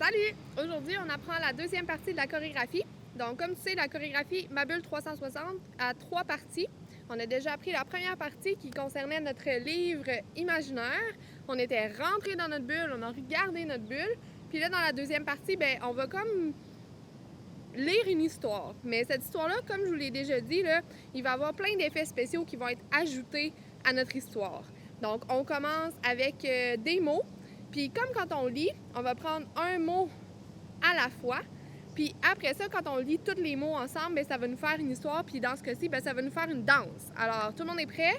Salut! Aujourd'hui, on apprend la deuxième partie de la chorégraphie. Donc, comme tu sais, la chorégraphie Ma Bulle 360 a 3 parties. On a déjà appris la première partie qui concernait notre livre imaginaire. On était rentré dans notre bulle, on a regardé notre bulle. Puis là, dans la deuxième partie, on va comme lire une histoire. Mais cette histoire-là, comme je vous l'ai déjà dit, là, il va y avoir plein d'effets spéciaux qui vont être ajoutés à notre histoire. Donc, on commence avec des mots. Puis comme quand on lit, on va prendre un mot à la fois. Puis après ça, quand on lit tous les mots ensemble, ça va nous faire une histoire. Puis dans ce cas-ci, ça va nous faire une danse. Alors, tout le monde est prêt?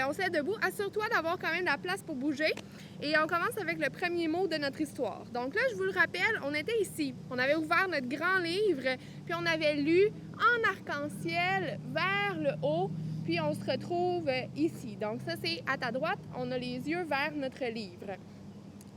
On se lève debout. Assure-toi d'avoir quand même la place pour bouger. Et on commence avec le premier mot de notre histoire. Donc là, je vous le rappelle, on était ici. On avait ouvert notre grand livre, puis on avait lu en arc-en-ciel vers le haut, puis on se retrouve ici. Donc ça, c'est à ta droite. On a les yeux vers notre livre.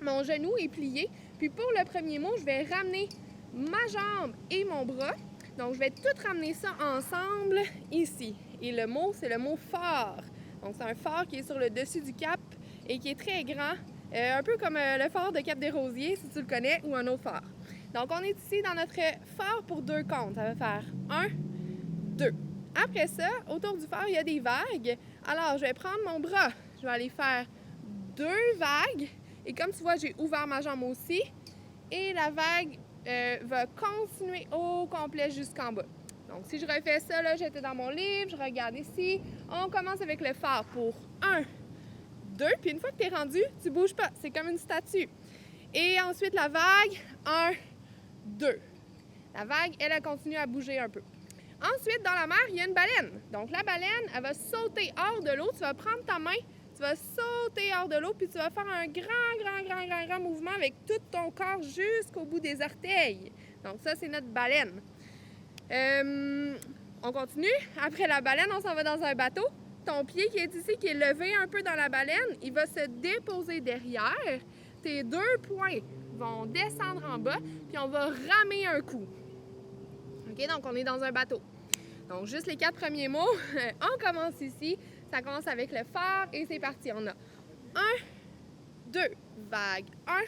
Mon genou est plié. Puis pour le premier mot, je vais ramener ma jambe et mon bras. Donc, je vais tout ramener ça ensemble ici. Et le mot, c'est le mot phare. Donc, c'est un phare qui est sur le dessus du cap et qui est très grand. Un peu comme le phare de Cap-des-Rosiers, si tu le connais, ou un autre phare. Donc, on est ici dans notre phare pour 2 comptes. Ça va faire 1, 2. Après ça, autour du phare, il y a des vagues. Alors, je vais prendre mon bras. Je vais aller faire 2 vagues. Et comme tu vois, j'ai ouvert ma jambe aussi. Et la vague va continuer au complet jusqu'en bas. Donc, si je refais ça, là, j'étais dans mon livre, je regarde ici. On commence avec le phare pour 1, 2. Puis une fois que tu es rendu, tu bouges pas. C'est comme une statue. Et ensuite, la vague, 1, 2. La vague, elle continue à bouger un peu. Ensuite, dans la mer, il y a une baleine. Donc, la baleine, elle va sauter hors de l'eau. Tu vas prendre ta main, tu vas sauter hors de l'eau, puis tu vas faire un grand mouvement avec tout ton corps jusqu'au bout des orteils. Donc, ça, c'est notre baleine. On continue. Après la baleine, on s'en va dans un bateau. Ton pied qui est ici, qui est levé un peu dans la baleine, il va se déposer derrière. Tes 2 poings vont descendre en bas, puis on va ramer un coup. OK, donc on est dans un bateau. Donc, juste les 4 premiers mots. On commence ici. Ça commence avec le phare et c'est parti. On a 1, 2, vague, 1,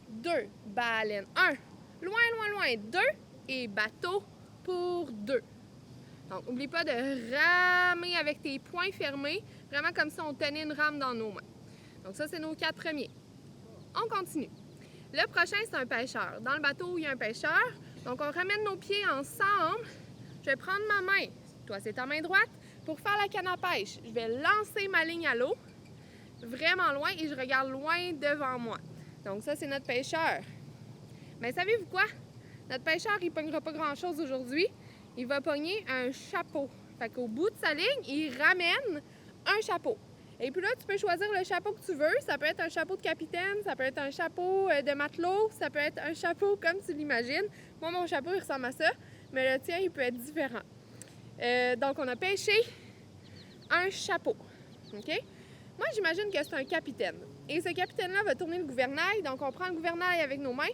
2, baleine, 1, loin, 2 et bateau pour 2. Donc, n'oublie pas de ramer avec tes poings fermés, vraiment comme si on tenait une rame dans nos mains. Donc, ça, c'est nos 4 premiers. On continue. Le prochain, c'est un pêcheur. Dans le bateau, il y a un pêcheur. Donc, on ramène nos pieds ensemble. Je vais prendre ma main, toi, c'est ta main droite, pour faire la canne à pêche. Je vais lancer ma ligne à l'eau, vraiment loin, et je regarde loin devant moi. Donc, ça, c'est notre pêcheur. Mais savez-vous quoi? Notre pêcheur, il ne pognera pas grand-chose aujourd'hui. Il va pogner un chapeau. Fait qu'au bout de sa ligne, il ramène un chapeau. Et puis là, tu peux choisir le chapeau que tu veux. Ça peut être un chapeau de capitaine, ça peut être un chapeau de matelot, ça peut être un chapeau comme tu l'imagines. Moi, mon chapeau, il ressemble à ça, mais le tien, il peut être différent. Donc, on a pêché un chapeau. OK? Moi, j'imagine que c'est un capitaine. Et ce capitaine-là va tourner le gouvernail. Donc, on prend le gouvernail avec nos mains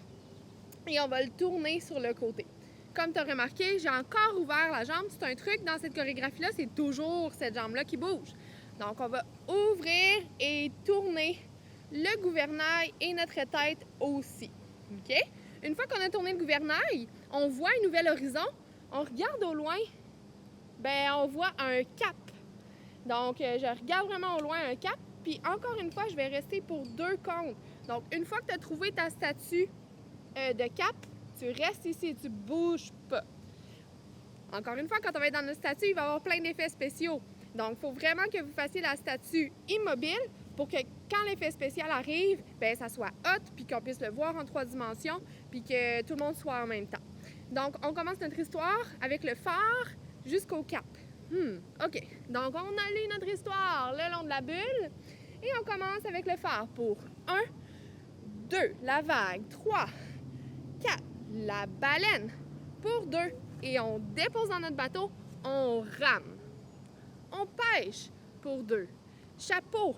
et on va le tourner sur le côté. Comme tu as remarqué, j'ai encore ouvert la jambe. C'est un truc dans cette chorégraphie-là, c'est toujours cette jambe-là qui bouge. Donc, on va ouvrir et tourner le gouvernail et notre tête aussi. OK? Une fois qu'on a tourné le gouvernail, on voit un nouvel horizon. On regarde au loin, on voit un cap. Donc, je regarde vraiment au loin un cap. Puis, encore une fois, je vais rester pour 2 comptes. Donc, une fois que tu as trouvé ta statue de cap, tu restes ici et tu ne bouges pas. Encore une fois, quand on va être dans notre statue, il va y avoir plein d'effets spéciaux. Donc, il faut vraiment que vous fassiez la statue immobile pour que quand l'effet spécial arrive, ça soit hot, puis qu'on puisse le voir en 3 dimensions, puis que tout le monde soit en même temps. Donc, on commence notre histoire avec le phare jusqu'au cap. OK. Donc, on a lu notre histoire le long de la bulle et on commence avec le phare pour 1, 2, la vague, 3, 4, la baleine pour 2 et on dépose dans notre bateau, on rame. On pêche pour 2, chapeau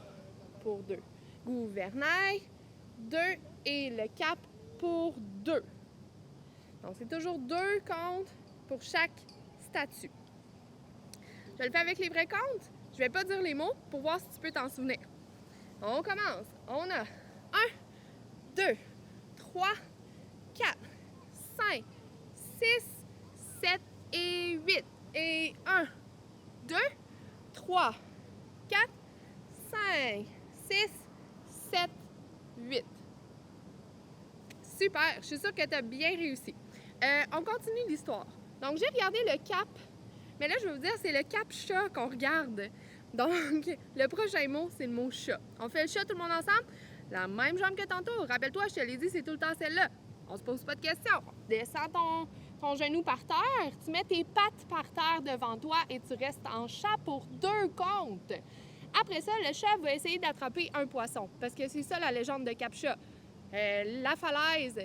pour 2, gouvernail, 2 et le cap pour 2. Donc, c'est toujours 2 comptes pour chaque statue. Je le fais avec les vrais comptes. Je ne vais pas dire les mots pour voir si tu peux t'en souvenir. On commence. On a 1, 2, 3, 4, 5, 6, 7 et 8. Et 1, 2, 3, 4, 5, 6, 7, 8. Super, je suis sûre que tu as bien réussi. On continue l'histoire. Donc, j'ai regardé le cap, mais là, je vais vous dire, c'est le cap chat qu'on regarde. Donc, le prochain mot, c'est le mot chat. On fait le chat tout le monde ensemble? La même jambe que tantôt. Rappelle-toi, je te l'ai dit, c'est tout le temps celle-là. On se pose pas de questions. Descends ton genou par terre, tu mets tes pattes par terre devant toi et tu restes en chat pour 2 comptes. Après ça, le chat va essayer d'attraper un poisson, parce que c'est ça la légende de Cap-Chat. La falaise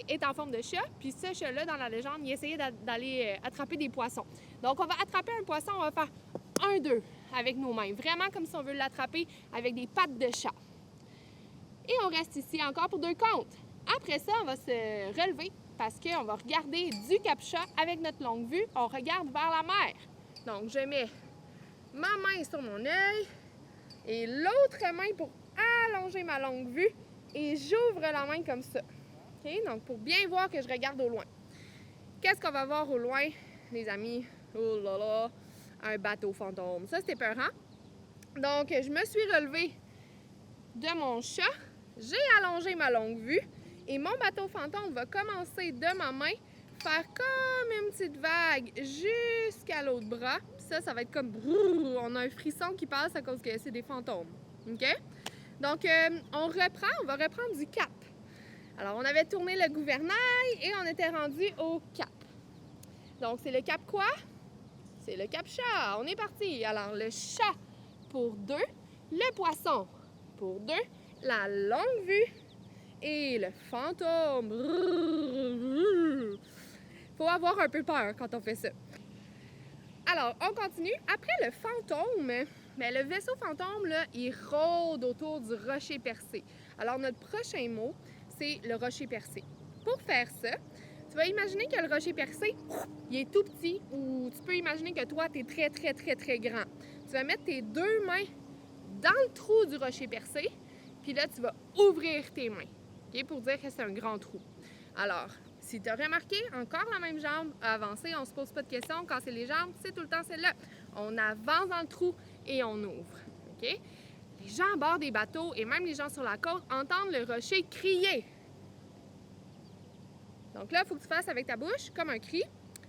est en forme de chat, puis ce chat-là, dans la légende, il essayait d'aller attraper des poissons. Donc, on va attraper un poisson, on va faire 1-2 avec nos mains, vraiment comme si on veut l'attraper avec des pattes de chat. Et on reste ici encore pour 2 comptes. Après ça, on va se relever parce qu'on va regarder du Cap-Chat avec notre longue vue. On regarde vers la mer. Donc, je mets ma main sur mon œil et l'autre main pour allonger ma longue vue et j'ouvre la main comme ça. Okay? Donc, pour bien voir que je regarde au loin. Qu'est-ce qu'on va voir au loin, les amis? Oh là là, un bateau fantôme. Ça, c'était peurant. Donc, je me suis relevée de mon chat. J'ai allongé ma longue vue et mon bateau fantôme va commencer de ma main, faire comme une petite vague jusqu'à l'autre bras. Puis ça va être comme brrr, on a un frisson qui passe à cause que c'est des fantômes. OK? Donc, on va reprendre du cap. Alors, on avait tourné le gouvernail et on était rendu au cap. Donc, c'est le cap quoi? C'est le cap chat. On est parti. Alors, le chat pour 2, le poisson pour 2, la longue vue et le fantôme. Faut avoir un peu peur quand on fait ça. Alors, on continue. Après le fantôme, le vaisseau fantôme, là, il rôde autour du rocher percé. Alors, notre prochain mot, c'est le rocher percé. Pour faire ça, tu vas imaginer que le rocher percé, il est tout petit, ou tu peux imaginer que toi, tu es très, très, très, très grand. Tu vas mettre tes 2 mains dans le trou du rocher percé, puis là, tu vas ouvrir tes mains, okay, pour dire que c'est un grand trou. Alors, si tu as remarqué, encore la même jambe, avancer, on ne se pose pas de questions. Quand c'est les jambes, c'est tout le temps celle-là. On avance dans le trou et on ouvre. Okay? Les gens à bord des bateaux et même les gens sur la côte entendent le rocher crier. Donc là, il faut que tu fasses avec ta bouche, comme un cri.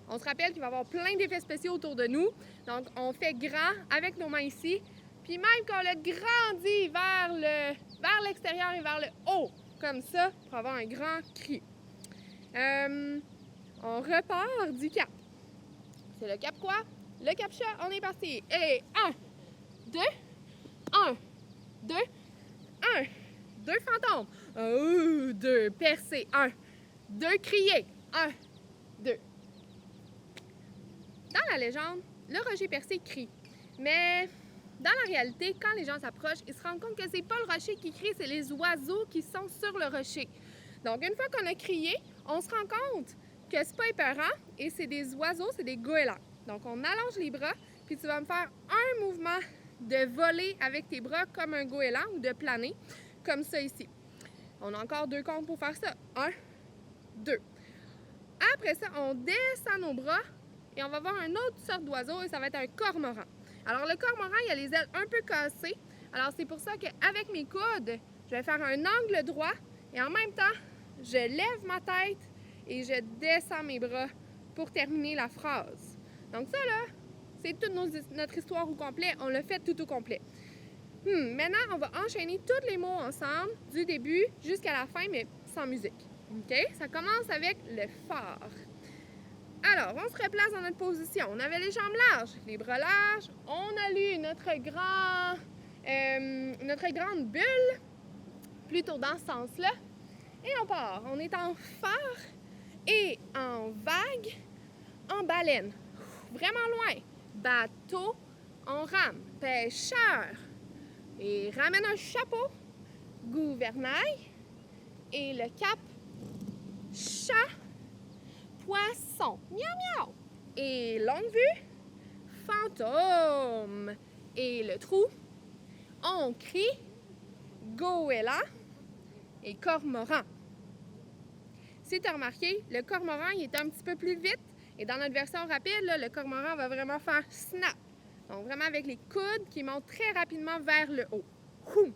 On se rappelle qu'il va y avoir plein d'effets spéciaux autour de nous. Donc, on fait grand avec nos mains ici. Puis même quand on le grandit vers l'extérieur et vers le haut, comme ça, pour avoir un grand cri. On repart du cap. C'est le cap quoi? Le cap chat, on est parti. Et 1, 2, 1, 2, 1, 2 fantômes. 1, 2, percé, 1, 2 crier, 1, 2. Dans la légende, le rocher percé crie. Mais dans la réalité, quand les gens s'approchent, ils se rendent compte que c'est pas le rocher qui crie, c'est les oiseaux qui sont sur le rocher. Donc, une fois qu'on a crié, on se rend compte que c'est pas épeurant et c'est des oiseaux, c'est des goélands. Donc, on allonge les bras, puis tu vas me faire un mouvement de voler avec tes bras comme un goéland ou de planer, comme ça ici. On a encore 2 comptes pour faire ça. 1, 2. Après ça, on descend nos bras et on va voir une autre sorte d'oiseau et ça va être un cormoran. Alors, le cormoran, il a les ailes un peu cassées. Alors, c'est pour ça qu'avec mes coudes, je vais faire un angle droit et en même temps, je lève ma tête et je descends mes bras pour terminer la phrase. Donc ça, là, c'est toute notre histoire au complet. On l'a fait tout au complet. Maintenant, on va enchaîner tous les mots ensemble, du début jusqu'à la fin, mais sans musique. OK? Ça commence avec le phare. Alors, on se replace dans notre position. On avait les jambes larges, les bras larges. On a lu notre grande bulle, plutôt dans ce sens-là. Et on part. On est en phare et en vague, en baleine. Vraiment loin. Bateau, on rame. Pêcheur. Et ramène un chapeau. Gouvernail. Et le cap. Chat. Poisson. Miaou miaou. Et longue vue. Fantôme. Et le trou. On crie. Goéland. Et cormoran. si tu as remarqué, le cormoran il est un petit peu plus vite. Et dans notre version rapide, là, le cormoran va vraiment faire snap. Donc vraiment avec les coudes qui montent très rapidement vers le haut. Ouh!